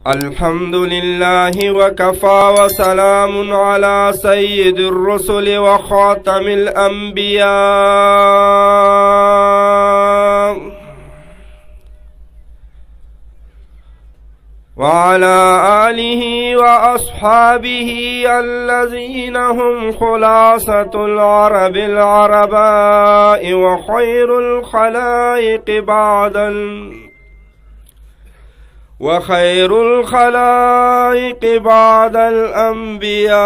الحمد لله وكفى وسلام على سيد الرسل وخاتم الأنبياء وعلى آله وأصحابه الذين هم خلاصة العرب العرباء وخير الخلائق بعد الأنبياء.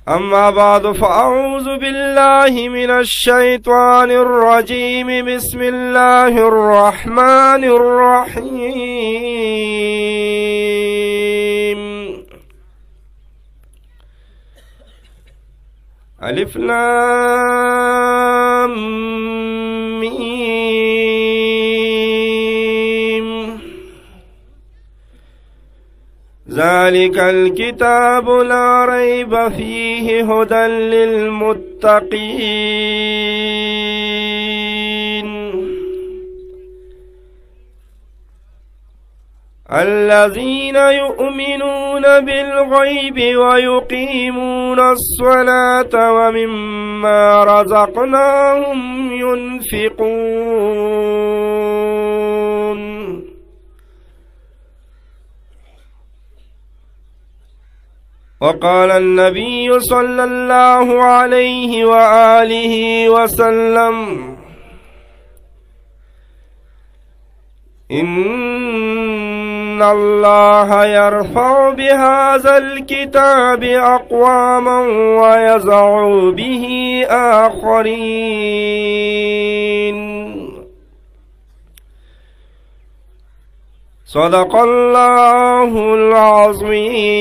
أما بعد فأعوذ بالله من الشيطان الرجيم. بسم الله الرحمن الرحيم. ألف لام ميم. ذلك الكتاب لا ريب فيه هدى للمتقين الذين يؤمنون بالغيب ويقيمون الصلاة ومما رزقناهم ينفقون. وقال النبي صلى الله عليه وآله وسلم: إن الله يرفع بهذا الكتاب أقواما ويضع به آخرين. صدق الله العظيم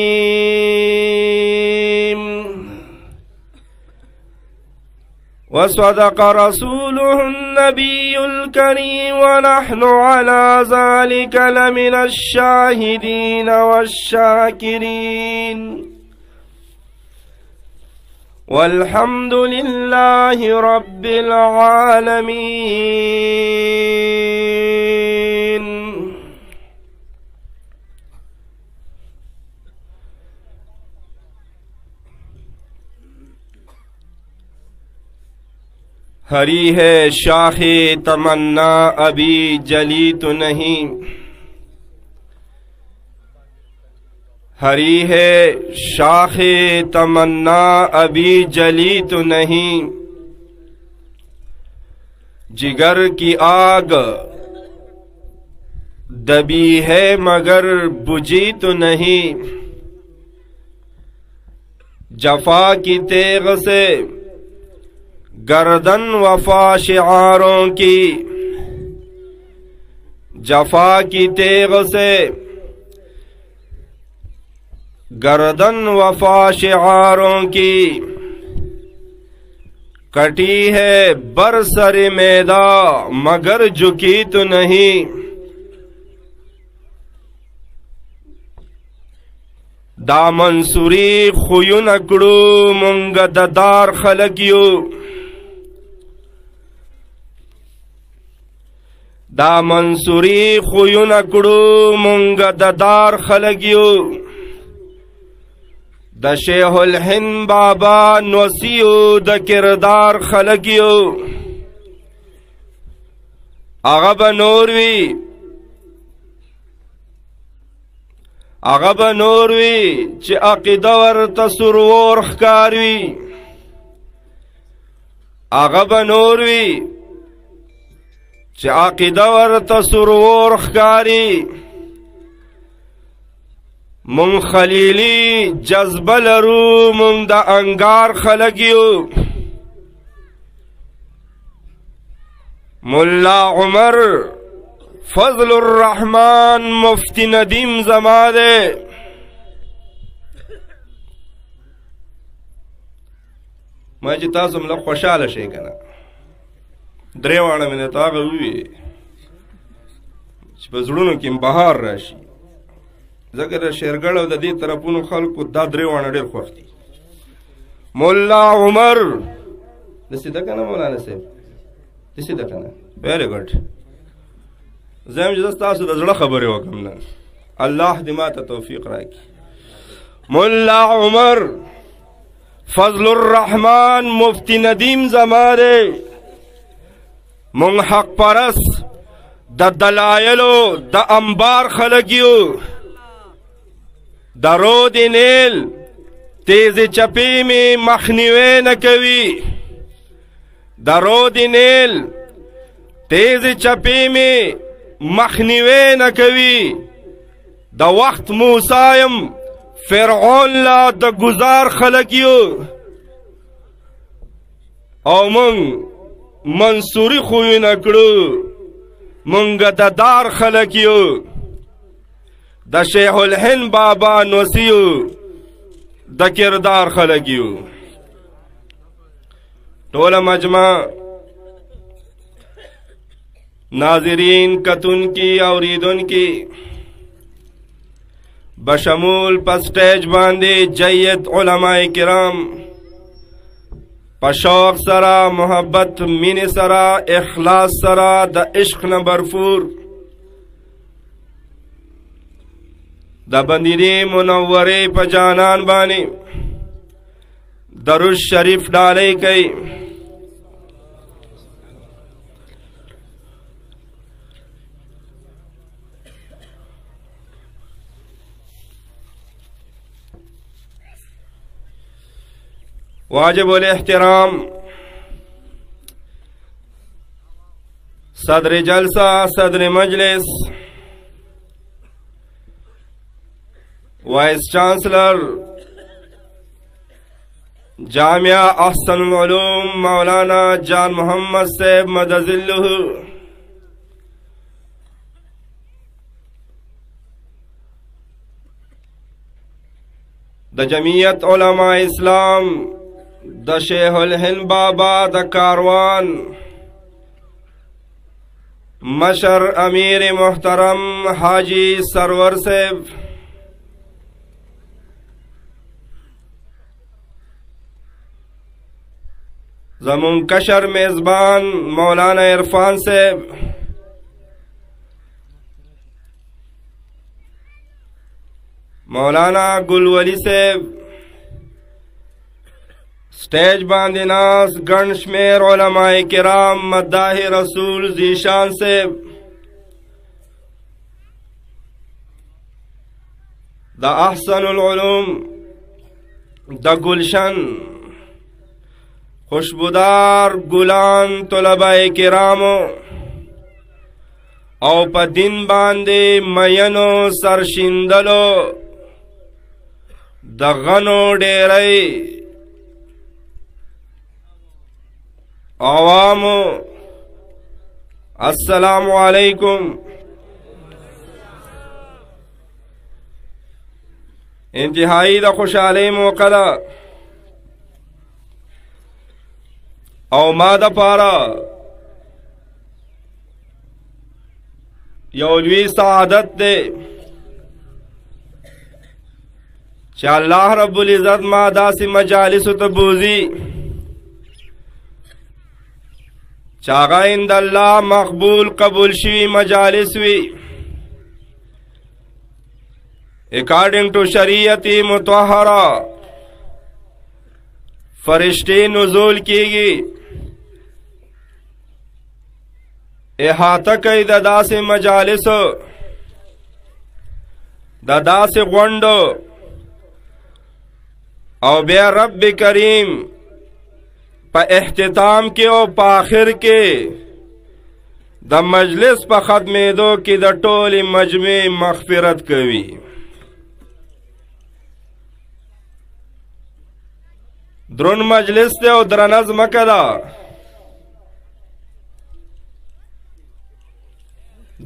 وصدق رسوله النبي الكريم ونحن على ذلك لمن الشاهدين والشاكرين والحمد لله رب العالمين. हरी है शाखे तमन्ना अभी जली तो नहीं, हरी है शाखे तमन्ना अभी जली तो नहीं, जिगर की आग दबी है मगर बुझी तो नहीं, जफा की तेग से गर्दन वफा शिआरों की, जफा की तेग से गर्दन वफा शिआरों की, कटी है बरसर मैदा मगर झुकी तो नहीं, दामन सुरी खुयुन अकड़ू मुंग ददार खलकियो, دا منصوری خویون کڑو منگ ددار خلگیو، د شیخ الهند بابا نوسیو د کردار خلگیو، آغا بنوروی چی عقیده ورطا سرور خکاروی، آغا بنوروی چه عقیده ورطا سرور خکاری، من خلیلی جذبه لرو من دا انگار خلقیو، ملا عمر فضل الرحمن مفتی ندیم زماده، ما چې تاسو مله خوشاله شئ کنه. دریوانه مې ته هغه وویې چې په زړونو کې بهار راشي، ځکه د شیرګړ او د دې طرفونو خلکو دا دریوانه ډېر خوښ دي. مولا عمر دسې ده که نه مولانا صاحب؟ دسی ده کنه ویری ګډ زم چې تاسو د زړه خبرې وکم نن الله دې ماته توفیق راکړي مولا عمر فضل الرحمن مفتی ندیم زماره مونږ حق پرست د دلایلو د انبار خلګیو د رود نیل تیز چپی می مخنیوی نکوي د رود نیل تیز چپی می مخنیوی نکوي د وخت موسایم فرعون لا د گزار خلقیو او من منصوری خوی نکڑو منگا د دار خلقیو د شیخ الهند بابا نوسیو د کردار خلقیو ټول مجمع ناظرین کتن کی اوریدن کی بشمول پسٹیج باندے جید علماء کرام پشوق سرا محبت مین سرا اخلاص سرا د عشق نہ برفور د بندری منورے پجانان بانے درود شریف ڈالے کئی واجب الاحترام صدر جلسہ صدر مجلس وائس چانسلر جامعہ احسن العلوم مولانا جان محمد صاحب مدذلہ د جمعیت علماء اسلام د شیخ الهند بابا د کاروان مشر امیر محترم حاجی سرور صاحب زمون کشر میزبان مولانا عرفان صاحب مولانا گلولی صاحب سٹیج باندې ناس ګڼ شمیر علماء کرام مداح رسول ذیشان صاحب د احسن العلوم د گلشن خوشبودار گلان طلباء کرامو او په دین باندې مینو سرشیندلو د غنو ډیرۍ عوامو السلام علیکم انتہائی د خوشحالی موقع ده او ما د پاره یو لوی سعادت ده چې الله رب العزت ما داسې مجالسو ته بوزي چې هغه عند الله مقبول قبول شوي مجالس وي اکارڈنگ ٹو شریعت مطہرہ فرشتے نزول کیگی احاطہ کئی ددا سے مجالس ددا سے غنڈو او بیا رب کریم پا احتتام کے او پا آخر کے دا مجلس پا ختمی دو کی دا ٹول مجمع مغفرت کوي درون مجلس دے او درنز مکدا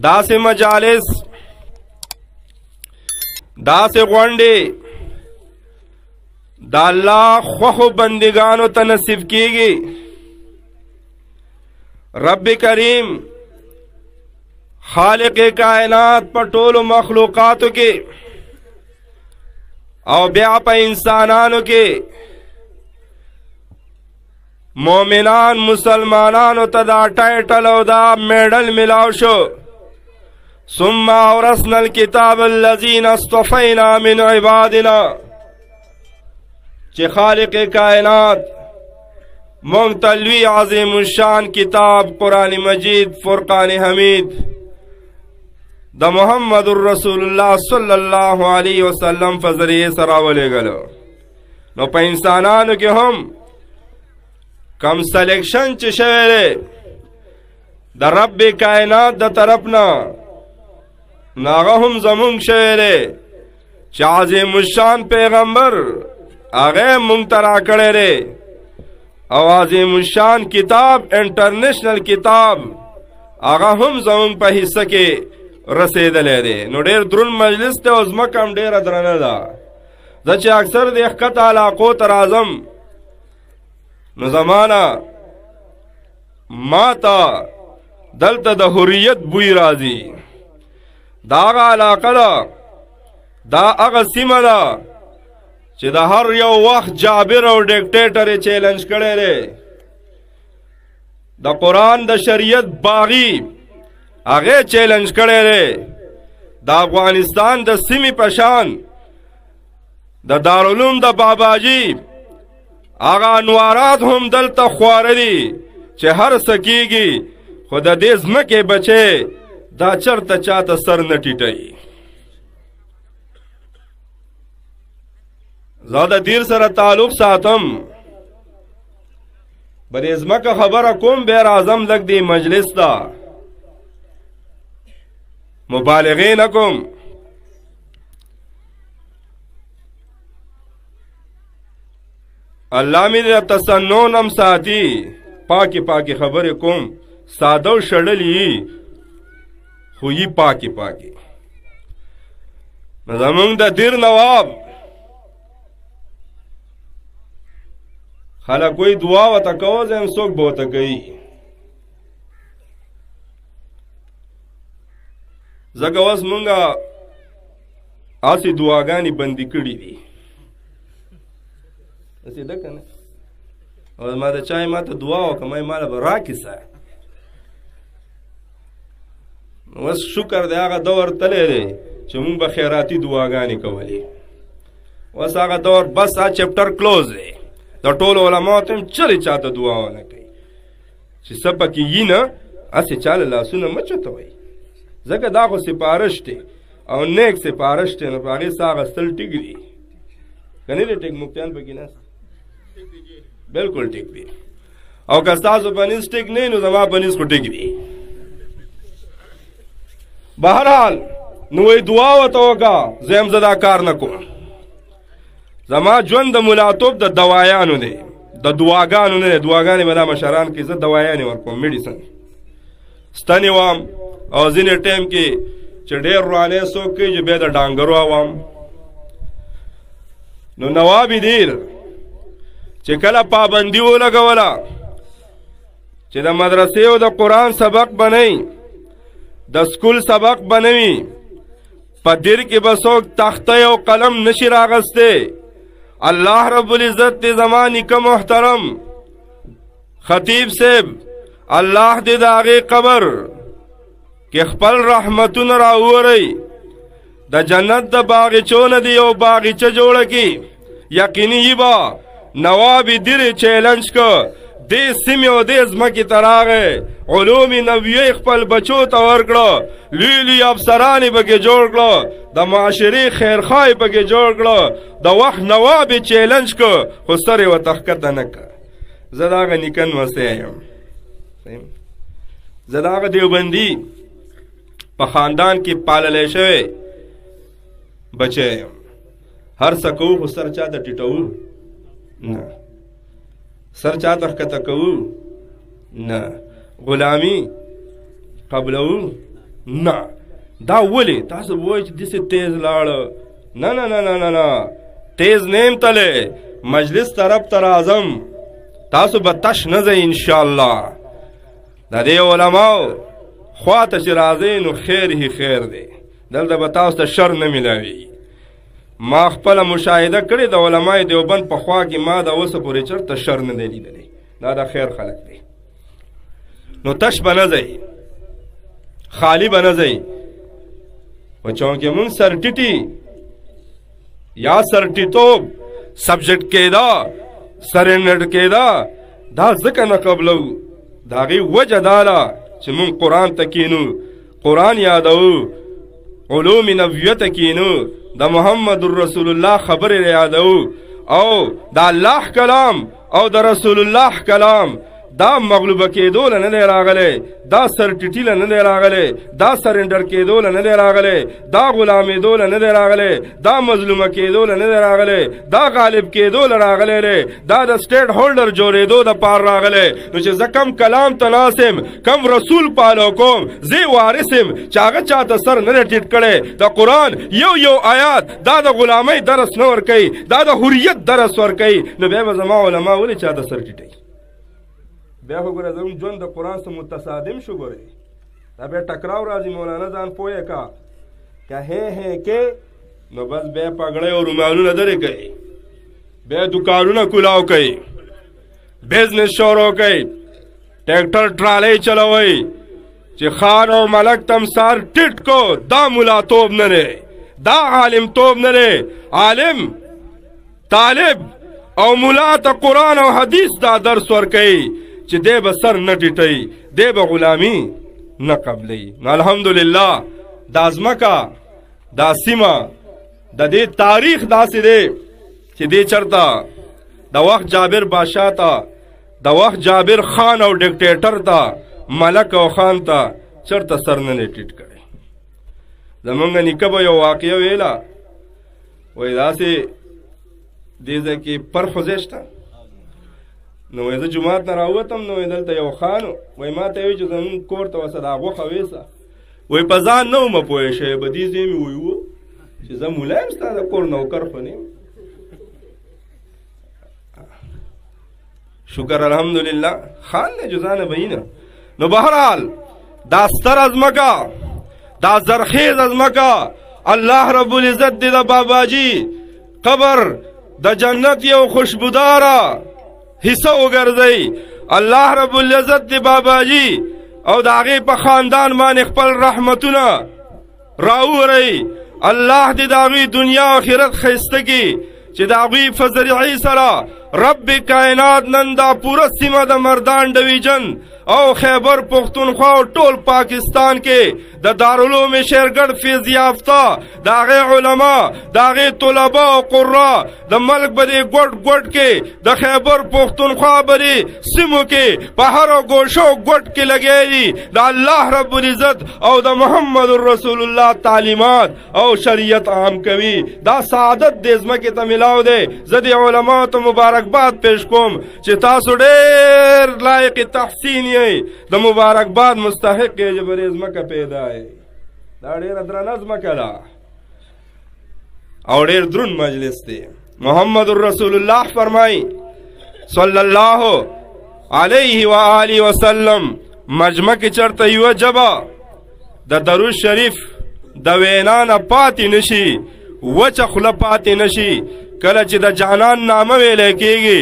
دا سے مجالس دا سے غونڈے دا اللہ خوخو بندگانو تنصیب کیگی رب کریم خالق کائنات پر ټولو مخلوقاتو کے او بیا پا انسانانو کے مومنان مسلمانانو ته دا ټایټل او دا میډل ملاو شو ثم اورثنا الكتاب الذين اصطفينا من عبادنا چې خالق کائنات مونږ ته لوی عظیم الشان کتاب قرآن مجید فرقان حمید د محمد رسول الله صلی الله علیه وسلم په ذریعه سره ولېږلو. نو په انسانانو کې هم کم سلیکشن چې شوی دی د رب کائنات د طرف نه نو هغه هم زمونږ شوی دی چې عظیم الشان پیغمبر هغه مونږ ته راکړی دی او عظیم الشان کتاب انټرنیشنل کتاب هغه هم زمونږ په حصه کې رسېدلی دی. نو ډېر دروند مجلس دی او ځمکه هم ډېره درنه ده. زه چې اکثر د ښکته علاقو ته راځم نو زمانه ما ته دلته د حریت بوی راځي. دا هغه علاقه ده، دا هغه سیمه ده چې د هر یو وخت جابر او ډیکټیټر یې چیلنج کړی دی. د قرآن د شریعت باغی هغه چیلنج کړی دی. د افغانستان د سیمې په شان د دارالعلوم د باباجي هغه انوارات هم دلته خواره دي چې هر څه کېږي خو د دې ځمکې بچی دا چرته چاته سر نه ټیټوي. زه د دیر سره تعلق ساتم، به دې ځمکه خبره کوم بیا راځم لږ دې مجلس ته مبالغې نه کوم. الله مې د تصنع هم ساتي، پاکې پاکې خبرې کوم، ساده او شړلې خو یې پاکې پاکې. زمونږ د دیر نواب خلک وایي دعا ورته کوه، زه یم څوک به ورته کوي. ځکه اوس مونږه هسې دعاګانې بندي کړي دي. هسې ده که نه؟ او ما د چا ما ته دعا وکړه ما یې ماله به راکیسه. اوس شکر دی هغه دور تللی دی چې مونږ به خیراتي دعاګانې کولې. اوس هغه دور بس هغه چپټر کلوز دی. د ټولو علماو ته هم چلې چاته دعا ونه کوي چې څه پکې یي نه، هسې چاله لاسونه مه چتوئ. ځکه دا خو سپارش دی او نیک سپارش دی، نو په هغې ساه اخیستل ټیک دي که نه دی ټیک؟ مفتیان پکې ناست بلکل ټیک دی. او که ستاسو په نیز ټیک نه نو زما په نیز خو ټیک دی. بهرحال نو وایي دعا ورته وکړه، زه هم زه دا کار نه کوم. زما ژوند د ملاتوب د دوایانو دی، د دعاګانو نه دی. دعاګانې به دا مشران کوي، زه دوایانې ورکوم، میډیسن ستنې وام. او ځینې ټایم کې چې ډېر روانې څوک کوي چې بیا د ډانګرو عوام. نو نواب دیر چې کله پابندي ولګوله چې د مدرسې او د قرآن سبق بنئ، د سکول سبق بنوي، په دیر کې به څوک تخته او قلم نشي راغستی. الله رب العزت دې زما نیکه محترم خطیب صاحب الله دې د هغې قبر کې خپل رحمتونه راوورئ. د جنت د باغچو نه دې یو باغچه جوړه کړي. یقیني یې به نواب دیر چیلنج که دې سیمې او دې ځمکې ته راغی، علوم نبویه خپل بچو ته ورکړه، لوی لوی افسران یې پکې جوړ کړه، د معاشرې خیرخواه یې پکې جوړ کړه. د وخت نواب یې چیلنج که خو سر یې ورته ښکته نه که. زه د هغه نیکه نمسی یم، زه د هغه دیوبندي په خاندان کې پاللی شوی بچی یم. هر څه کوو خو سر چا ته ټیټوو نه، سر چا ته ښکته کوو نه، غلامي قبلوو نه. دا ولې تاسو به وایئ چې داسې تیز لاړه؟ نه نه نه نه نه نه، تیز نه یم تلی، مجلس طرف ته راځم، تاسو به تش نه ځئ انشاءالله. د دې علماو خوا ته چې راځئ نو خیر هی خیر دی، دلته به تاسو ته شر نه میلاویږي. ما خپله مشاهده کړې د علمای دیوبند په خوا کې ما د اوسه پورې چېرته شر نه دی لیدلی. د دا د خیر خلک دی نو تش به نه ځئ خالی به نه ځئ په چونکې مونږ سرټیټي یا سرټیټوب سبجیکټ کېدا سرنډ کېدا دا ځکه نه قبلو د هغې وجه دا ده چې مونږ قرآن ته کینو قرآن یادو علوم نبویه ته کینو د محمد رسول الله خبرې یادو او د الله کلام او د رسول الله کلام دا مغلوبه کېدو له نه دی راغلی دا سرټیټي له نه دی راغلی دا سرنډر کېدو له نه دی راغلی دا غلامېدو له نه دی راغلی دا مظلومه کېدو له نه دی راغلی دا غالب کېدو له راغلی دی دا د سټیټ هولډر جوړېدو د پار راغلی نو چې زه کم کلام ته ناست یم کم رسول پالو کوم زه وارث یم چې هغه چاته سر نه دی ټیټ کړی د قرآن یو آیات دا د غلامۍ درس نه ورکوي دا د حریت درس ورکوي نو بیا به زما علما ولې چاته سر ټیټوي بیا خو ګوره زموږ ژوند د قرآن سره متصادم شو ګورې دا بیا ټکراو راځي مولانا ځان پوهه کا که هې کې نو بس بیا پګړی او رومالونه درې کوي بیا دوکانونه کولاو کوي بزنس شروع کوي ټریکټر ټرالۍ چلوي چې خان او ملک تمسار ټیټ کو دا ملا توب نه دی دا عالم توب نه دی عالم طالب او ملا ته قرآن او حدیث دا درس ورکوي چې دی به سر نه ټیټوي دی به غلامي نه قبلوي نو الحمدلله دا ځمکه دا سیمه د دې تاریخ داسې دی چې دی چرته د وخت جابر بادشاه ته د وخت جابر خان او ډکټیټر ته ملک او خان ته چرته سر نه دی ټیټ کړی زمونږ نیکه به یو واقعه ویله وایي داسې دې ځای کې پرخو ځای شته نو وایي زه جومات نه راووتم نو وایي دلته یو خان وایي ما ته وایي چې زمونږ کور ته وسه دا غوښه ویسه وایي په ځان نه ومه پوه شوی په دې ځای مې وایي و چې زه مولا یم ستا د کور نوکر خو نه یم شکر الحمدلله خان دی جزانه بهینه نو بهرحال دا ستره ځمکه دا زرخیز ځمکه الله رب العزت دې د باباجي قبر د جنت یو خوشبوداره حصہ وګرځي الله رب العزت دی باباجي او د هغې په خاندان باندې خپل رحمتونه راوورئ الله دې د هغوی دنیا او آخرت ښایسته کړي چې د هغوی په ذریعې سره رب کائنات نن دا پوره سیمه د مردان ډویژن او خیبر پختونخوا او ټول پاکستان کې د دارالعلوم شیرګړ فیض یافته د هغې علما د هغې طلبا او قرا د ملک به دې ګوټ ګوټ کې د خیبر پختونخوا به دې سیمو کې په هره ګوشو ګوټ کې لګی دي د الله رب العزت او د محمد رسول الله تعلیمات او شریعت عام کوي دا سعادت دې ځمکې ته ملاو دی زه دې علماو ته مبارکباد پیش کوم چې تاسو ډېر لایق تحسین د مبارکباد مستحق یې چې په دې ځمکه پیدا یې دا ډېره درنه ځمکه ده او ډېر دروند مجلس دی محمد رسول الله فرمایي صلی الله علیه و آله وسلم مجمع کې چرته یوه ژبه د درود شریف د وینا نه پاتې نشي وچه خوله پاتې نشي کله چې د جانان نامه ویلی کېږي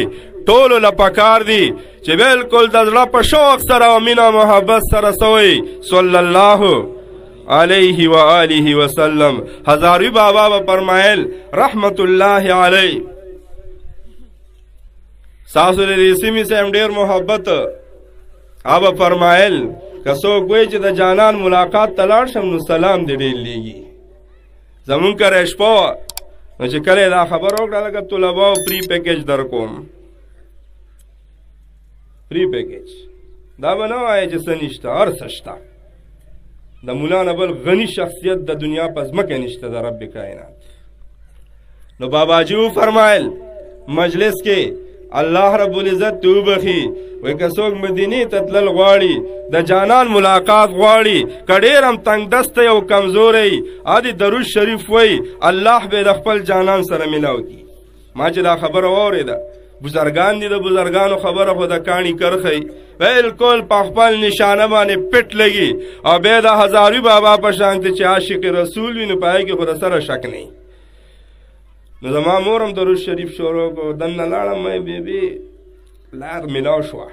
ټولو له پکار دي چې بالکل د زړه په شوق سره او مینه محبت سره سوی صلی الله علیه و آله وسلم هزاروی بابا به فرمایل رحمت الله علیه ساسو د دې سیمې سره ډېر محبت هغه فرمایل که څوک وایي چې د جانان ملاقات ته لاړ شم نو سلام دې ډېر لیږي زمونږ کره شپه وه نو چې کله دا خبر وکړه لکه طلباو پری پیکیج در کوم پری پیکیج دا به نه وایي چې څه نشته هر څه شته د مولا نه بل غني شخصیت د دنیا په ځمکه نشته د رب کائنات نو باباجي وفرمایل مجلس کې الله رب العزت ته وبخي وایي که څوک مدینې ته تلل غواړي د جانان ملاقات غواړي که ډېر هم تنګ دسته او کمزوری ادي درود شریف وایي الله به د خپل جانان سره ملاو کړي ما چې دا خبره واورېده بزرگان دي د بزرگانو خبره خو د کاڼي کرخی بالکل په خپل نشانه باندې پټ لګي او بیا د هزاروي بابا په شانتې چې عاشق رسول وي نو په هغې کې خو د سره شک نه نو زما مور هم درود شریف شروع کړو دننه لاړم مې بیبي لار ملاو شوه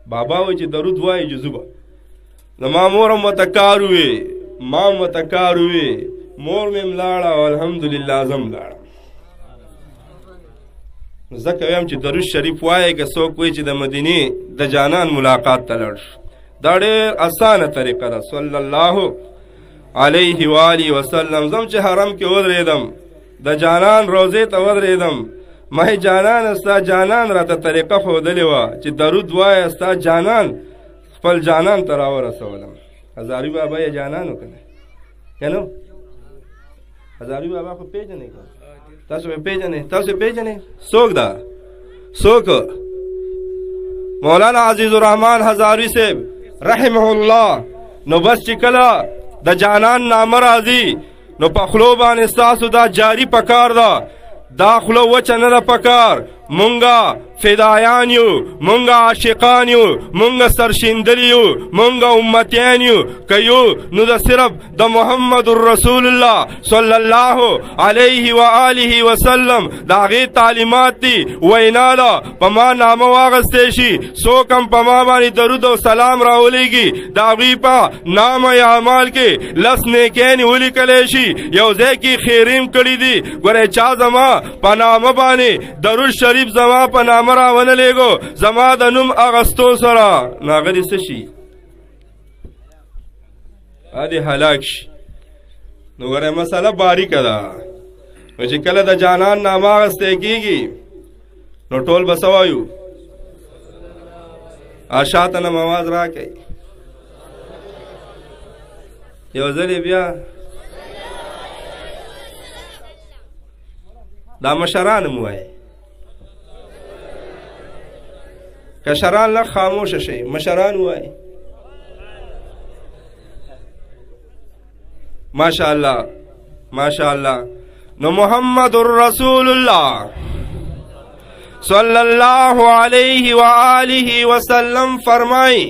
بابا وایي چې درود وایي جزوبه زما مورم ورته کار وې ما هم ورته کار وې مور مې هم لاړه او الحمدلله زه هم لاړم ځکه وایم چې درود شریف وایي که څوک وایي چې د مدینې د جانان ملاقات ته لاړ شو دا ډېر اسانه طریقه ده صلی الله علیه و آله وسلم زم چې حرم کې ودرېدم د جانان روضې ته ودرېدم مه جانان ستا جانان راته طریقه ښودلې وه چې درود وایه ستا جانان خپل جانان ته راورسولم هزاري بابا یې جانان و که نه که نو هزاري بابا خو پېژنئ که تاسو به پېژنئ تاسو پېژنئ څوک ده څوک مولانا عزیز الرحمن هزاروي صاحب رحمه الله نو بس چې کله د جانان نامه راځي نو په خلو باندې ستاسو دا جاری پکار ده دا خلو وچه نه ده پکار مونږه فدایان یو مونږه عاشقان یو مونږه سرشیندلي یو مونږه امتیان یو که یو نو د صرف د محمد رسول الله صلی الله علیه و آله وسلم د هغې تعلیمات دي وینا ده په ما نامه واغستی شي څوک هم په ما باندې درود او سلام راولیږي د هغوی په نامه یا اعمال کې لس نیکیانې ولیکلی شي یو ځای کې خیریم کړي دي ګورئ چا زما په نامه باندې درود شریف زما په نامه راونه لیږو زما د نوم اغستو سره نو هغه دې څه شي هغه دې هلاک شي نو ګورئ مسله باریکه ده نو چې کله د جانان نامه اغستی کېږي نو ټول به څه وایو شاته نه آواز راکئ یو ځلې بیا دا مشران مو وایي کشران لږ خاموشه شئ مشران وایي ماشاءالله ماشاءالله نو محمد رسول الله صلی الله علیه و آله وسلم فرمائی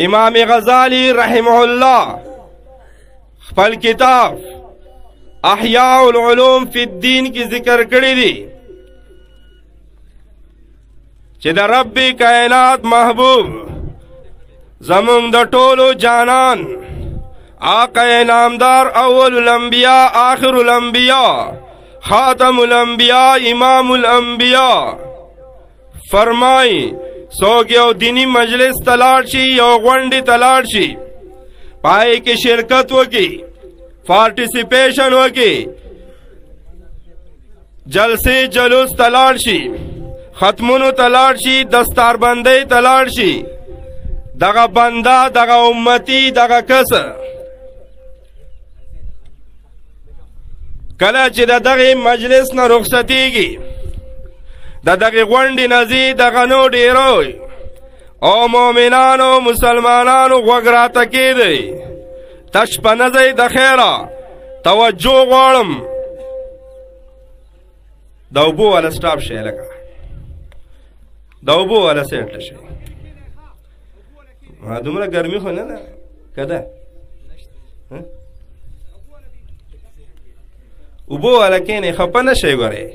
امام غزالی رحمه الله خپل کتاب احیاء العلوم فی الدین کی ذکر کړی دی چې د رب کائنات محبوب زمونږ د ټولو جانان آقا نامدار اول الانبیاء آخر الانبیاء خاتم الانبیاء امام الانبیاء فرمائی څوک یو دینی مجلس تلاړ شي یو غونډې تلاړ شي پای کې شرکت وکړي پارټیسپیشن وکړي جلسې جلوس تلاړ شي ختمونو تلاړ شي دستاربندۍ تلاړ شي دغه بنده دغه امتی دغه کس کله چې د دغه مجلس نه رخصتېږي د دغه غونډې نه ځي دغه نو ډېروي او مؤمنانو مسلمانانو غوږ راته کېدی تش په نه ځئ د خیره توجه غواړم د اوبو والا سټاپ شئ لکه د اوبو والا سیټ شئ دومره ګرمي خو نه ده که ده اوبو والا کښېنئ خفه نه شئ ګورئ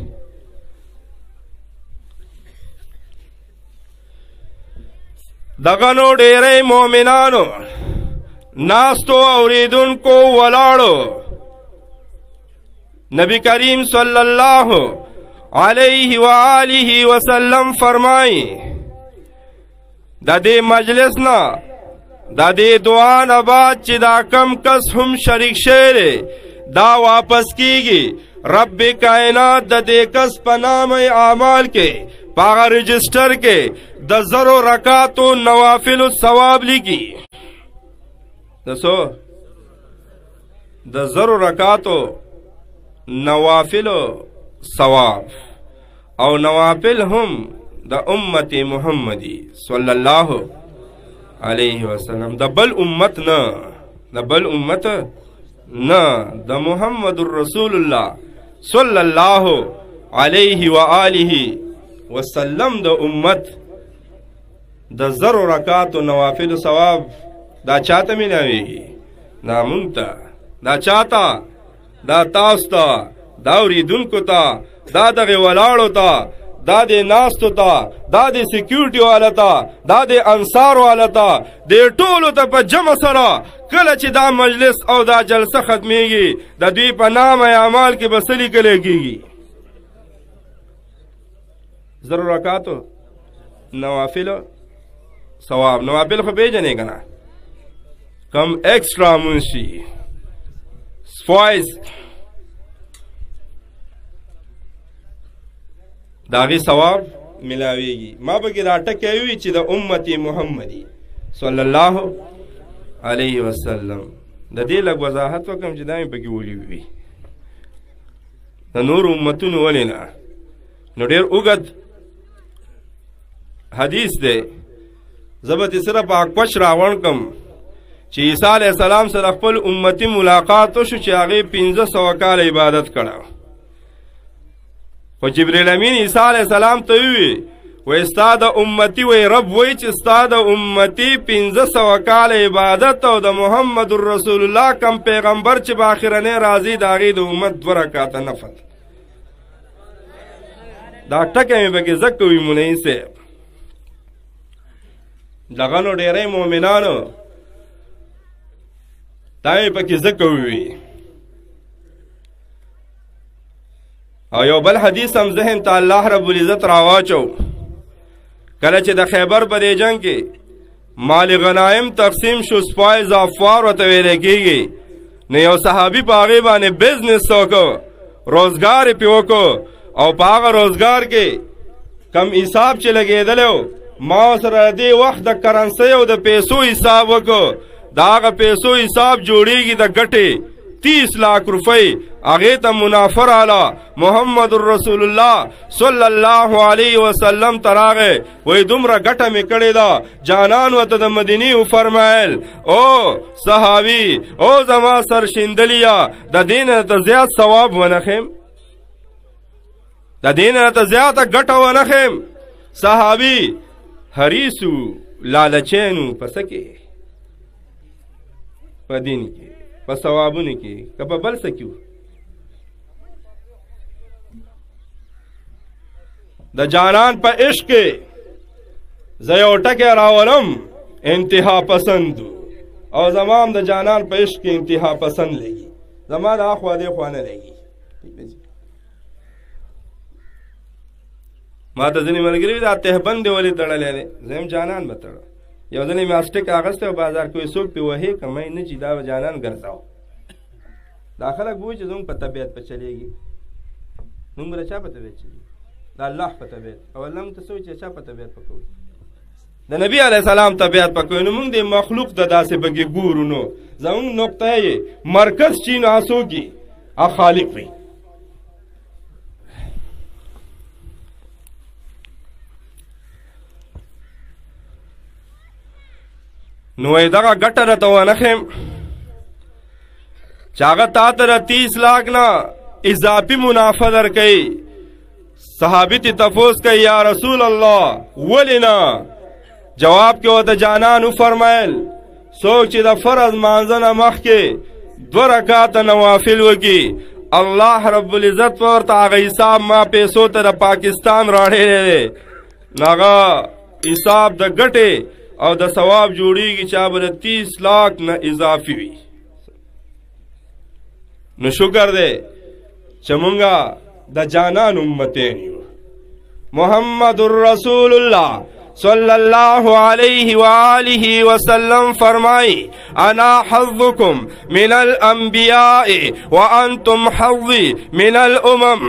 دغه نو ډېری مؤمنانو ناستو اوریدونکو ولاړو نبی کریم صلی الله علیه و آله وسلم فرمائی د دې مجلس نه د دې دعا نه بعد چې دا کم کس هم شریک شوی دا واپس کیږي رب کائنات د دې کس په نام اعمال کې په هغه رجسټر کې د زرو رکعاتو نوافلو ثواب لیکي دسو د زرو رکعاتو نوافلو ثواب او نوافل هم د امت محمدی صلی الله علیه وسلم د بل امت نه د بل امت نه د محمد رسول الله صلی الله علیه و آله وسلم د امت د زرو رکعاتو نوافل ثواب دا چاته ملاویږي دا مونږ ته دا چاته دا تاسو ته دا اوریدونکو ته دا دغه ولاړو ته دا د ناستو ته، دا د سیکیورټي والا ته، دا د انصار والا ته، د ټولو ته په جمع سره کله چې دا مجلس او دا جلسه ختمیږي د دوی په نام اعمال کې به څه لیکلی کېږي؟ 0 رکعاتو نوافل ثواب. نوافل خو پیژنې که نه؟ کم ایکسټرا مونځ شي سپوایز د هغې ثواب ملاویږي. ما پکې دا ټکی وي چې د امت محمدي صلی الله علیه وسلم د دې لږ وضاحت وکړم چې دا مې پکې ولي وي د نورو امتونو ولې نه. نو ډېر اوږد حدیث دی، زه به ترې صرف اکپش راغونډ کړم چې عیسی علیه السلام سره خپل امتي ملاقات وشو چې هغې 1500 کاله عبادت کړه. خو جبریل امین عیسی علیه السلام ته ووی وایي ستا د امتي وایي رب وایي چې ستا د امتي 1500 کاله عبادت او د محمد رسول الله کم پیغمبر چې به آخرنی راځي د هغې د امت 2 رکعاته نفل. دا ټکی مې پکې ځکه وي مولوي صاحب دغه نو ډېری مؤمنانو دا مې پکې ځکه ووي. او یو بل حدیث هم ذهن ته الله رب العزت راواچو کله چې د خیبر په دې جنګ کې مال غنایم تقسیم شو، سپایز افوار ورته ویلی کېږي، نو یو صحابي په هغې باندې بزنس وکړو، روزګار یې پې وکړو او په هغه روزګار کې کم حساب چې لګېدلی و ما سره دې وخت د کرنسۍ او د پیسو حساب وکړو، د هغه پیسو حساب جوړیږي د ګټې 30 लाख روپۍ. هغې ته منافع راله، محمد رسول الله صلی الله علیه وسلم ته راغی وایي دومره ګټه مې کړې ده. جانان ورته د مدینې وفرمایل او صحابي او زما سرشیندلیه د دې نه ته زیات ثواب ونه خیم، د دې نه ته زیاته ګټه ونه خیم. صحابي حریصو لالچینو په څه کې؟ په دین کې، په ثوابونو کې، که په بل څه کې و. د جانان په عشق کې زه یو ټکی راولم انتها پسند او زما هم د جانان په عشق کې انتها پسند لګي، زما د اخوا دې خوا نه لګي. ما ته ځینې ملګري دا تهبند دې ولې تړلی دی؟ زه هم جانان به تړم. یو ځل مې اسټک اغستی او بازار کې څوک پې وهې که مې نه چې دا به جانان ګرځاو. دا خلک به وایي چې زموږ په طبیعت په چلېږي. موږ به د چا په طبیعت چلېږي؟ د الله په طبیعت. او الله موږ ته څه وایي چې چا په طبیعت په کوي؟ د نبي علیه السلام طبیعت په کوي. نو موږ د مخلوق د داسې پکې ګورو. نو زموږ نقطه یې مرکز چې نو څوک وي؟ خالق وي. نو وایي دغه ګټه راته ونه ښیم چې هغه تا ته 30 लाख نه اضافي منافع درکوي. صحابي ته تپوس کوي یا رسول الله ولې نه؟ جواب کې ورته جانان وفرمیل څوک چې د فرض مانځه نه مخکې 2 رکعاته نوافل وکړي الله رب العزت ورته هغه حساب ما پیسو ته د پاکستان راړی دی، هغه حساب د ګټې او د ثواب جوړیږي چې به 30 लाख نه اضافي وي. نو شکر دی چې مونږه د جانان امتین یو. محمد رسول الله صلی الله علیه و آله وسلم فرمائی انا حظکم من الانبیاء وانتم حظی من الامم.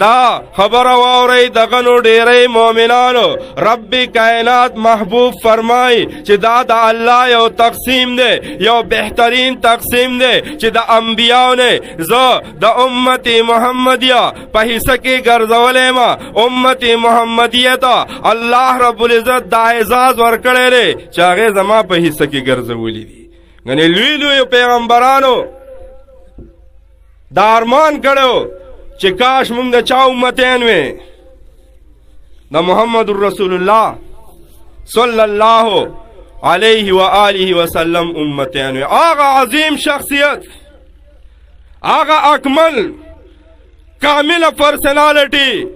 دا خبر واورئی دغنو ډیرې مومنانو رب کائنات محبوب فرمائی چې دا د الله یو تقسیم دی، یو بهترین تقسیم دی چې د انبیاء نه زه د امت محمدیه په حصہ کې ګرځولې ما. امت محمدیه ته الله رب العزت دا اعزاز ورکړی دی چې هغې زما په حصه کې ګرځولي دي. ګنې لوی لوی پیغمبرانو دا ارمان کړی چې کاش مونږ د چا امتین وې؟ د محمد رسول الله صلی الله علیه و آله وسلم امتین وې. هغه عظیم شخصیت، هغه اکمل کامل پرسنالټي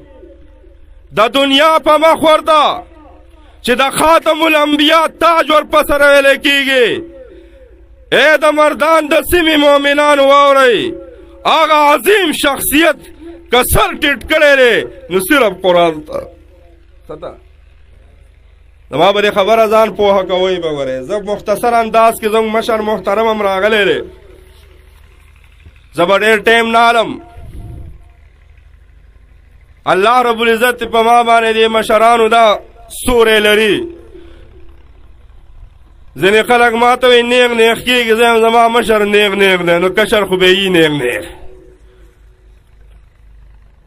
د دنیا په مخ ورته چې د خاتم الانبیا تاج ورپسې راویلی کېږي. ای د مردان د سیمې مؤمنانو واورئ، هغه عظیم شخصیت که سر ټیټ کړی دی نو صرف قرآن ته. زما به دې خبره ځان پوهه کوئ به ګورئ. زه مختصر انداز کې زموږ مشر محترم هم راغلی دی، زه به ډېر ټایم نه الم. الله رب العزت په ما باندې دې مشرانو دا سوری لري. ځینې خلک ما ته وایي نیغ نیغ کېږي، زه یم زما مشر نیغ نیغ دی، نو کشر خو به یي نیغ نیغ.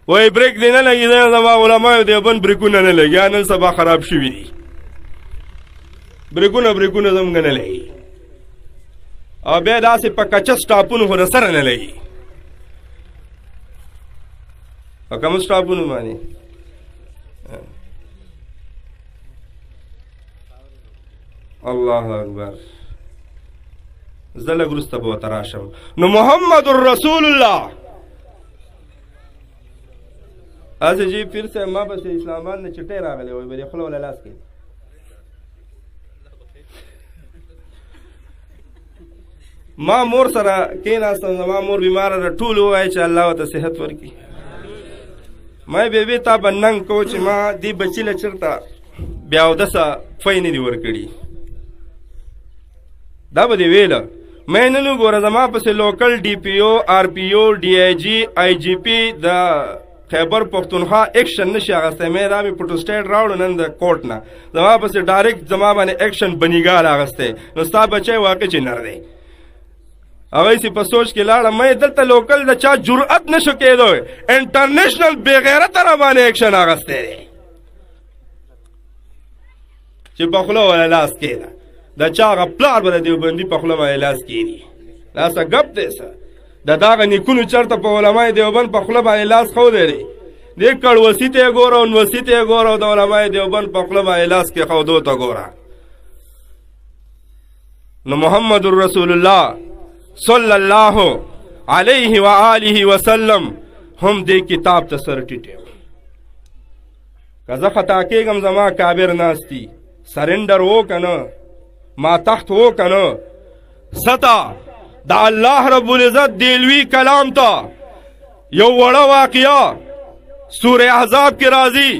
وایي بریک دې نه لګي، زه یم زما علماو دیوبند بریکونه نه لګي، نن سبا خراب شوي دي. بریکونه زموږ نه لګي، او بیا داسې په کچه سټاپونو خو د سره نه لګي، په کومو سټاپونو باندې. الله اکبر. زه لږ وروسته به ورته راشم. نو محمد رسول الله هسې جی پیر صاحب ما پسې اسلام آباد نه چټۍ راغلی وایي به دې خوله وله لاس کوي. ما مور سره کېناستم، زما مور بیماره ده، ټول ووایي چې الله ورته صحت ورکړي. ما بیبي تا به ننګ کو چې ما دې بچي له چېرته بیا اودسه فی نه دي ورکړي. دا به دې ویله. مې نن وګوره زما پسې لوکل ډي پي او آر پي او ډي آی جي آی جي پي د خیبر پښتونخوا ایکشن نشي اخیستی. مې دا مې پټوسټیټ راوړو نن د کوټ نه، زما پسې ډایرکټ زما باندې ایکشن بنیګال اخیستی. نو ستا بچی واقع چې نر دی. هغه سي په سوچ کې لاړم، مې دلته لوکل د چا جرأت نشو کېدو، انټرنیشنل بې غیرته را باندې ایکشن اخیستی دی چې په خوله وله لاس کېده. د چا هغه پلار به د دیوبندي په خوله باندې لاس کېږي. دا څه ګپ دی څه؟ د دغه نیکونو چېرته په علمای دیوبند په خوله باندې لاس ښودی دی. دې کړوسي ته یې ګوره، نوسي ته یې ګوره، د علمای دیوبند په خوله باندې لاس کېښودو ته ګوره. نو محمد رسول الله صلی الله علیه و آله وسلم هم دې کتاب ته سر ټیټی. که زه خطا کېږم زما کابر ناستی، سرنډر و که نه، ما تخت و که نه، ستا د الله رب العزت دیلوی کلام ته یو وړه واقعه سوره احزاب کې راځي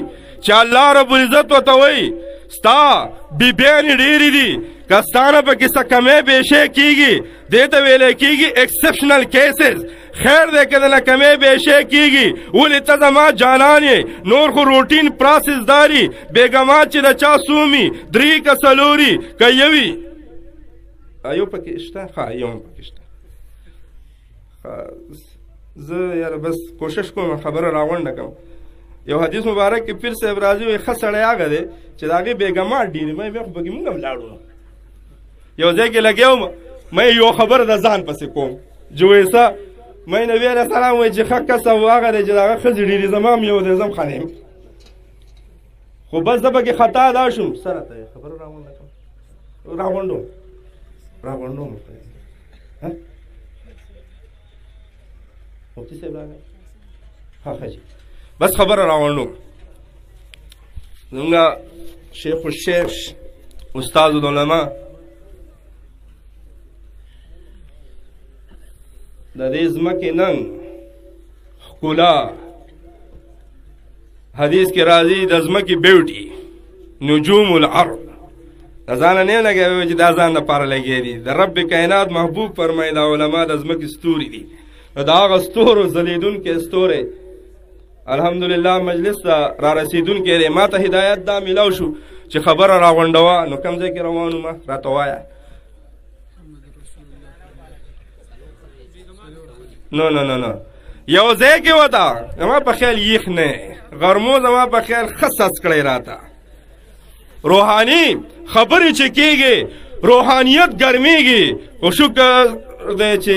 چې الله رب العزت ورته وایي ستا بیبیانې ډېرې دي، که ستانه پکې څه کمی بیشی کېږي دې ته ویلی کېږي ایکسپشنل کیسز. خیر دی که دله کمی بیشی کېږي، ولې ته زما جانان یې، نور خو روټین پراسس داري، بیګمات چې د چا سومي 3 که 4 که یوي. یو پکې شته؟ ښه یو هم پکې شته. زه یاره بس کوشش کوم خبره راغونډه کړم. یو حدیث مبارک کې پیر صاحب راځي وایي ښه سړی هغه دی چې د هغې بیګمات ډېرې. مې بیا خو پکې مونږ هم لاړو، یو ځای کې لګیا وم، مې یو خبره د ځان پسې کوم جویسه. مې نبي علیه السلام وایي چې ښه کس او هغه دی چې د هغه ښځې ډېرې، زما هم یو دی، زه هم ښه یم. خو بس زه پکې خطا دا شوم. سره ته خبره راغونډه کړم، راغونډوم. مفتي صاحب راغی؟ ښه جي، بس خبره راغونډوم. زمونږ شیخ الشیخ استاد العلماء د دې ځمکې ننګ ښکلا، حدیث کې راځي د ځمکې بیوټي نجوم الارض. د ځانه نه لګوي چې دا ځان دپاره لګیا دي. د رب کائنات محبوب فرمایي دا علما د ځمکې ستوري دي. نو د هغه ستورو ځلېدونکي ستوری الحمدلله مجلس ته را رسېدونکی دی. ما ته هدایت دا میلاو شو چې خبره راغونډوه. نو کوم ځای کې روان ومه راته وایه. نو یو ځای کې وته زما په خیال یخ نه غرمو، زما په خیال ښه سس کړی راته. روحاني خبرې چې کېږي روحانیت ګرمیږي. خو شکر دی چې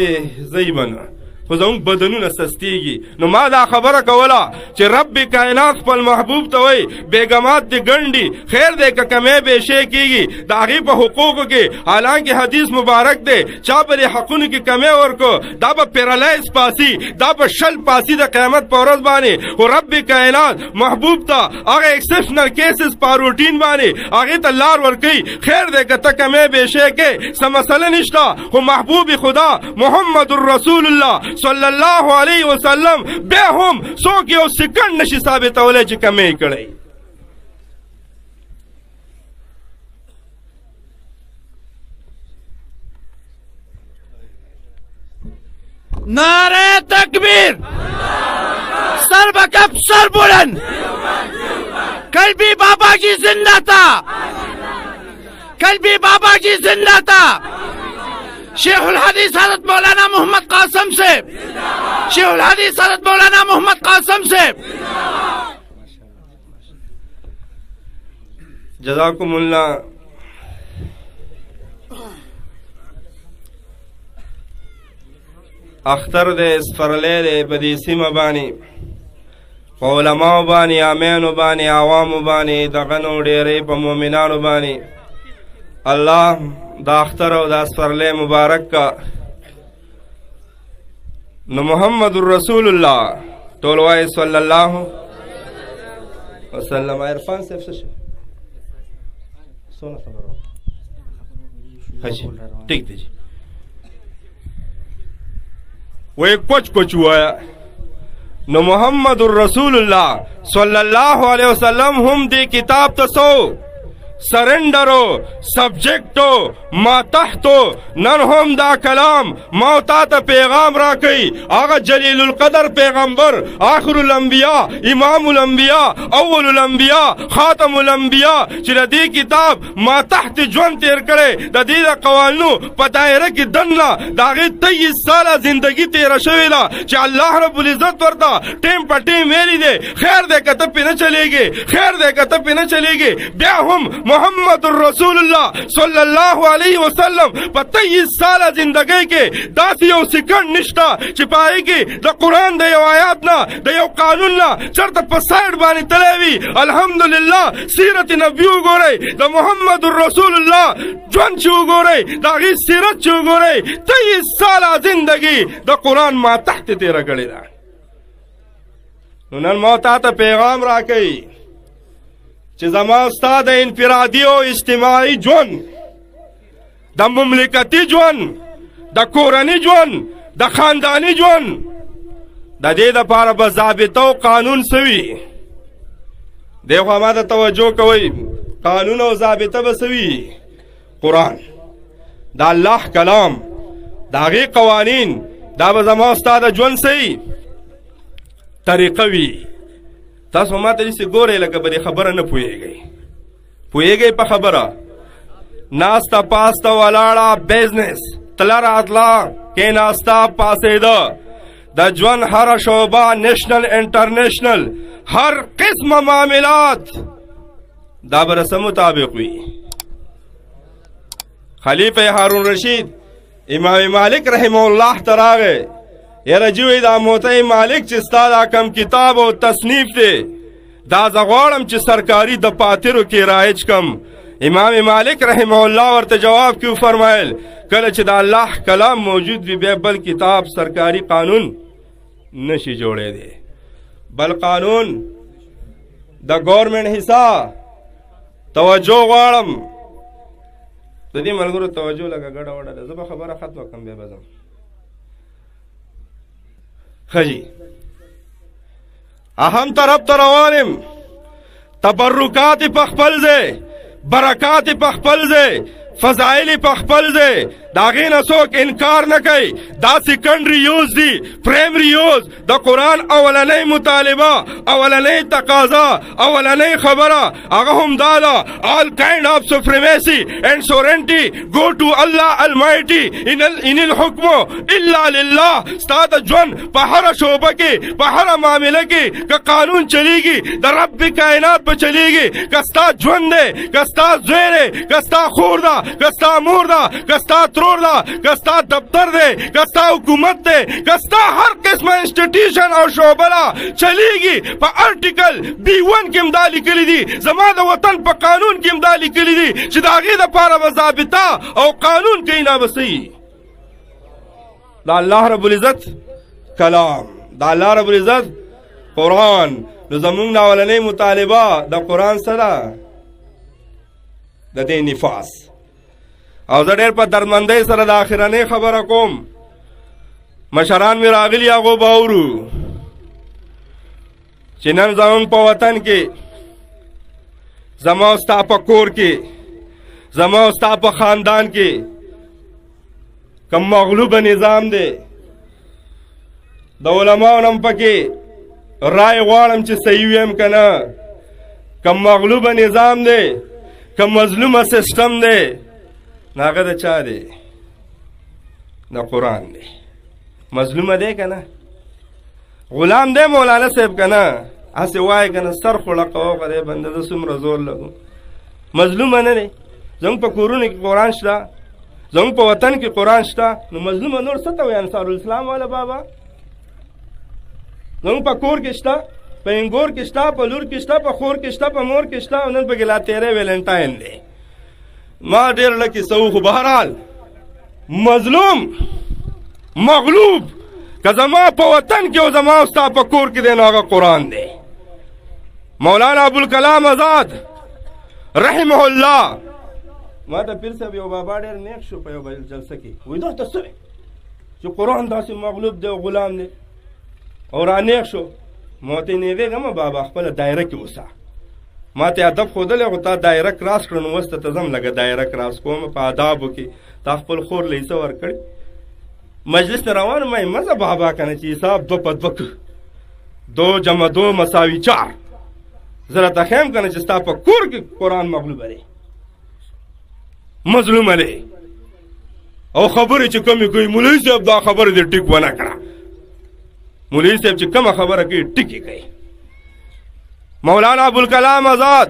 زه یې به نه خو زموږ بدنونه سستیږي. نو ما دا خبره کوله چې رب کائنات خپل محبوب ته وایي بیګمات دې ګنډي، خیر دی که کمی بیشی کېږي د هغې په حقوقو کې. حالانکې حدیث مبارک دی چا په دې حقونو کې کمی ورکو دا به پیرالایز پاسي، دا به شل پاسي د قیامت په ورځ باندې. خو رب کائنات محبوب ته هغه ایکسپشنل کیسز په روټین باندې هغې ته لار ورکوي. خیر دی که ته کمی بیشی کې څه مسله نشته، خو محبوب خدا محمد رسول الله صلی الله علیه وسلم بیا هم څوک یو سکند نشي ثابتولی چې کمی کړی. नारे तकबीर, सर बकफ सर बुलंद, कल भी बाबा जी जिंदा था, कल भी बाबा जी जिंदा था. शेखुल हदीस हज़रत मौलाना मोहम्मद कासिम से, शेखुल हदीस हज़रत मौलाना मोहम्मद कासिम से. जज़ाकुमुल्लाह. اختر دې سپرلی دی په دې سیمه باندې په علماو باندې، عامیانو باندې، عوامو باندې، دغه نو ډېرې په مؤمنانو باندې الله دا اختر او دا سپرلی مبارک کا. نو محمد رسول الله ټول وایي صلی الله وسلم. عرفان صاحب څه شو څونه خبره حجي ټیک دی جی وی کچھ کچھ ہوا. نو محمد رسول اللہ صلی اللہ علیہ وسلم ہم دی کتاب تسو سرنڈرو سبجیکٹو ماتحتو نن هم دا کلام موتا تا پیغام را کئی. آغا جلیل القدر پیغمبر، آخر الانبیاء، امام الانبیاء، اول الانبیاء، خاتم الانبیاء چې دی کتاب ماتحت جون تیر کرے دا دی دا قوانو پا دائرہ کی دننا دا غی 23 سالہ زندگی تیر شوی دا چې اللہ رب العزت ورطا ٹیم پا ٹیم ویلی دے خیر دے کتب پی نہ چلے گے، خیر دے کتب پی نہ چلے گے. بیا ہم محمد رسول اللہ صلی اللہ علیہ وسلم په 23 ساله زندګۍ کې داسې یو سکند نشته چې په هغې کې د قرآن د یو آیات نه د یو قانون نه چېرته په سایډ باندې تللی وي. الحمدلله سیرت نبي وګورئ، د محمد رسول الله ژوند چې وګورئ، د هغې سیرت چې وګورئ، 23 ساله زندګي د قرآن ماتحت تېره کړې ده. نو نن ما تا ته پیغام راکوي چې زما ستا د انفرادي او اجتماعي ژوند، د مملکتي ژوند، د کورني ژوند، د خانداني ژوند د دې دپاره به ضابطه او قانون سوي. دی خوا ما ته توجه کوئ، قانون او ضابطه به سوي. قرآن د الله کلام، د هغې قوانین دا به زما ستا د ژوند صحیح طریقه وي. تاسو ما ته داسې ګورئ لکه په دې خبره نه پوهېږئ. پوهېږئ په خبره؟ ناسته پاسته ولاړه بزنس تله راتله کېناسته پاسېده د ژوند هره شعبه نیشنل انټرنیشنل هر قسمه معاملات دا به رسم مطابق وي. خلیفه هارون رشید امام مالک رحمه الله ته راغی، یاره جوی دا موتی مالک چې ستا دا کم کتاب او تصنیف دی دا زه غواړم چې سرکاري دفاترو کې رایج کم. امام مالک رحمه الله ورته جواب کې فرمایل کله چې د الله کلام موجود وي بیا بل کتاب سرکاري قانون نشي جوړی دی. بل قانون د ګورنمنټ حصہ توجه غواړم. د دې ملګرو توجه لکه ګډه وډه ده. زه به خبره ختمه کړم بیا به ځم. خجی اهم طرف ته روانم، تبرکات په خپل ځای، برکات په خپل ځای، فضائل په خپل ځای، د هغې نه څوک انکار نه کوي. دا سیکنډري یوز دي، پرایمري یوز د قرآن اولنۍ مطالبه، اولنۍ تقاضا، اولنۍ خبره هغه هم دا ده all kind of supremacy and sovereignty go to Allah Almighty in الحکم الا لله. ستا د ژوند په هره شعبه کې په هره معامله کې که قانون چلیږي د رب کائنات به چلیږي. که ستا ژوند دی، که ستا زوی دی، که ستا خور ده، که ستا مور ده، که ستا ترور ورور دا که ستا دفتر دی که ستا حکومت دی که ستا هر قسمه انسټیټیوشن او شعبه چلیږي په ارټیکل B1 کې هم دا لیکلي دي زما د وطن په قانون کې هم دا لیکلي دي چې د هغې دپاره به ضابطه او قانون کوي نه به صحیح د الله رب العزت کلام د الله رب العزت قرآن نو زمونږ نه اولنۍ مطالبه د قرآن سره د دې نفاس او زه ډېر په دردمندۍ سره د آخرنۍ خبره کوم مشران مې راغلي هغو به اورو چې نن زمونږ په وطن کې زما او ستا په کور کې زما او ستا په خاندان کې کم مغلوبه نظام دی د علماو نه م پکې رای غواړم چې صحیح ویم که نه کم مغلوبه نظام دی کم مظلومه سیسټم دی نو هغه د چا دی د قرآن دی مظلومه دی که نه غلام دی مولانا صاحب که نه هسې وایي که نه سر خوړه کوه که دی بنده زه څومره زور لګم مظلومه نه دی زموږ په کورونو کې قرآن شته زموږ په وطن کې قرآن شته نو مظلومه نور څه ته وایي انصارالاسلام والا بابا زموږ په کور کې شته په انګور کې شته په لور کې شته په خور کې شته په مور کې شته او نن پکې لا 13 ویلنټاین دی ما ډېر لکې څه خو بهرحال مظلوم مغلوب که زما په وطن کې او زما او ستا په کور کې دی نو هغه قرآن دی مولانا ابوالکلام آزاد رحمه الله ما ته پیر صاحب یو بابا ډېر نیک شو په یو جلسه کې وایي دا ته څه چې قرآن داسې مغلوب دی او غلام دی او را نیک شو ما ته نیغېږم بابا خپله دایره کې اوسه ما ته ادب ښودلی خو تا دایره کراس کړه نو اوس ته ځم لږه دایره کراس کوم په آدابو کې تا خپل خور له حصه ورکړي مجلس نه روان ما مزه بابا که نه چې حساب 2 په 2 2 جمع 2 مساوي 4 زه راته ښیم که نه چې ستا په کور کې قرآن مغلوبه دی مظلومه دی او خبرې چې کمې کوي مولوي صاحب دا خبره دې ټیک ونه کړه مولوي صاحب چې کومه خبره کوي ټیکې کوي مولانا ابوالکلام آزاد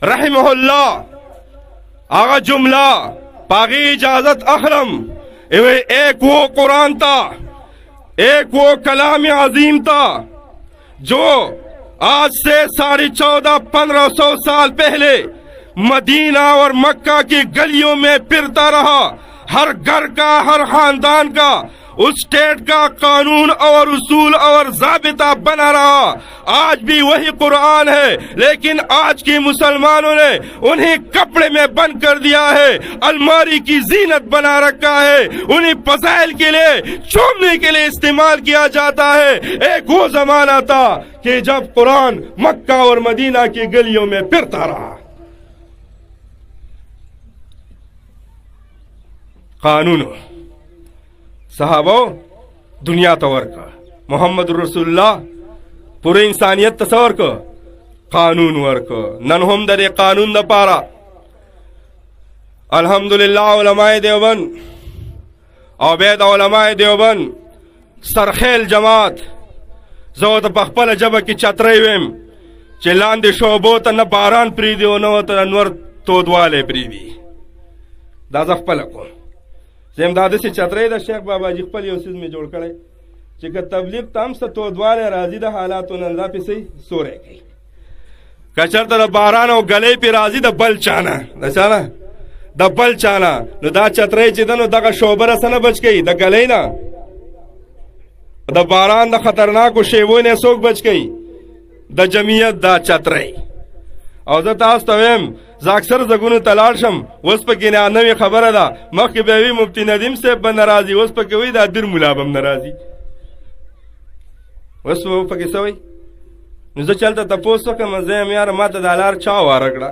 رحمه الله هغه جمله پاغی اجازت اخلم ایک وہ قرآن تھا ایک وہ کلام عظیم تھا جو آج سے 1450-1500 سال پہلے مدینہ اور مکہ کی گلیوں میں پھرتا رہا ہر گھر کا ہر خاندان کا اس اسٹیٹ کا قانون اور اصول اور ضابطہ بنا رہا آج بھی وہی قرآن ہے لیکن آج کے مسلمانوں نے انہیں کپڑے میں بند کر دیا ہے الماری کی زینت بنا رکھا ہے انہیں فضائل کے لیے چومنے کے لیے استعمال کیا جاتا ہے ایک وہ زمانہ تھا کہ جب قرآن مکہ اور مدینہ کی گلیوں میں پھرتا رہا قانون صحابو دنیا تور کا محمد رسول اللہ پورے انسانیت تصور کا قانون ورک نن هم د قانون د پارا الحمدللہ علماء دیوبند او بید علماء دیوبند سرخیل جماعت زو د پخپل جبه کی چترې ویم چې لاندې شوبو ته نه باران پریدي او نه ته نور تودواله پریدي دا ځ خپل کو زم دا داسې چترې د شیخ باباجي خپل یو څیز مې جوړ کړی چې که تبلیغ تام څه تودوالی راځي د حالاتو نه دا پسې سوری کوي که چېرته د باران او ګلۍ پې راځي د بل چا نه د چا نه د بل چا نه نو دا چترۍ چې ده نو دغه شعبه رسه نه بچ کوي د ګلۍ نه د باران د خطرناکو شیبو نه څوک بچ کوي د جمعیت دا چترۍ او زه تاسو ته ویم زه اکثر ځګونو ته لاړ شم اوس پکې نوې خبره ده مخکې به وي مفتی ندیم صاحب به نه راځي اوس پکې وایي دا دیر ملا به هم نه راځي اوس به پکې څه وایي نو زه چلته تپوس وکړم زه یم یاره ما ته دا لار چا واره کړه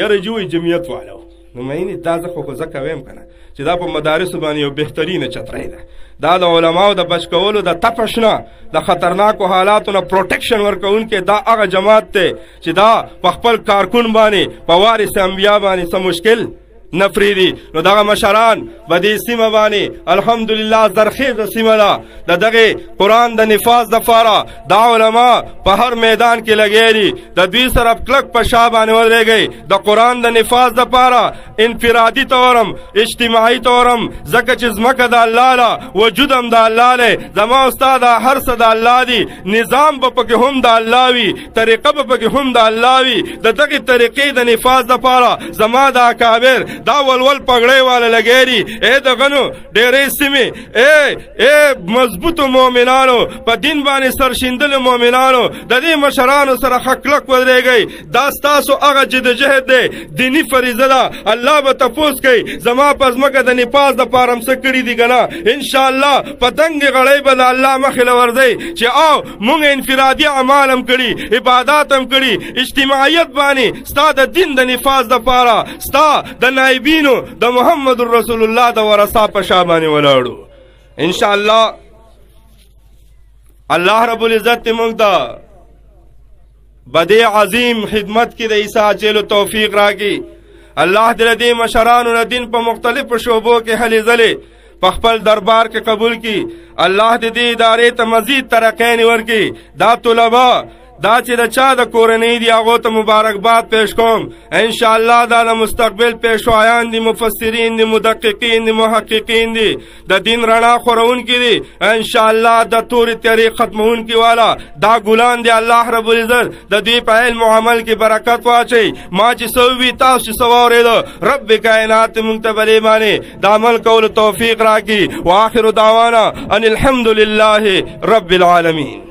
یاره جي وایي جمعیت والو نو مینې دا زه خو ځکه ویم که نه چې دا په مدارسو باندې یو بهترینه چترۍ ده دا د علماو د بچ کولو د تپش نه د خطرناکو حالاتو نه پروټیکشن ورکوونکی دا هغه جماعت دی چې دا په خپل کارکون باندې په وارث انبیا باندې څه مشکل نفریدي نو دغه مشران په دې سیمه باندې الحمدلله زرخیزه سیمه ده د دغه قرآن د نفاذ دپاره دا علما په هر میدان کې لګیا دي د دوی سره کلک په شا باندې ودرېږئ د قرآن د نفاذ دپاره انفرادي طورم اجتماعي طورم ځکه چې ځمکه د الله ده وجود هم د الله دی زما استاد هر څه د الله دي نظام به پکې هم د الله وي طریقه به پکې هم د الله وي د دغې طریقې د نفاذ دپاره زما د اکابر دا ولول پګړۍ والا لګی دي د غنو ډېرې سیمې مضبوطو مؤمنانو په دین باندې سرشیندلو مؤمنانو د دې مشرانو سره ښه کلک ودرېږئ دا ستاسو هغه جدوجهد دی دیني فریضه ده الله به تپوس کوي زما په ځمکه د نفاذ دپاره هم څه کړي دي که نه انشاءالله په دنګې غړۍ به د الله مخې له ورځئ چې او مونږ انفرادي اعمال هم کړي عبادات هم کړي اجتماعیت باندې ستا د دین د نفاذ دپاره ستا د نائبینو د محمد رسول الله د ورثه په شا باندې ولاړو انشاءالله الله رب العزت موږ ته بدې عظیم خدمت کې د عیسی اچېلو توفیق راکړي الله دې د دې مشرانو د دین په مختلفو شعبو کې هلې ځلې په خپل دربار کې قبول کړي الله دې دې ادارې ته مزید ترقیانې ورکړي دا طلبا دا چې د چا د کورنۍ دي هغو ته مبارکباد پیش کوم انشاءالله دا د مستقبل پیشوایان دي مفسرین دي مدققین دي محققین دي د دین رڼا خورونکي دي انشاءالله د تورې تیارې ختمونکي والا دا ګلان دي الله رب العزت د دوی په علم او عمل کې برکت واچوي ما چې څه ووي تاسو چې څه واورېده رب کائنات موږ ته بلې باندې د عمل کولو توفیق راکړي واخر دعوانا ان الحمد لله رب العالمین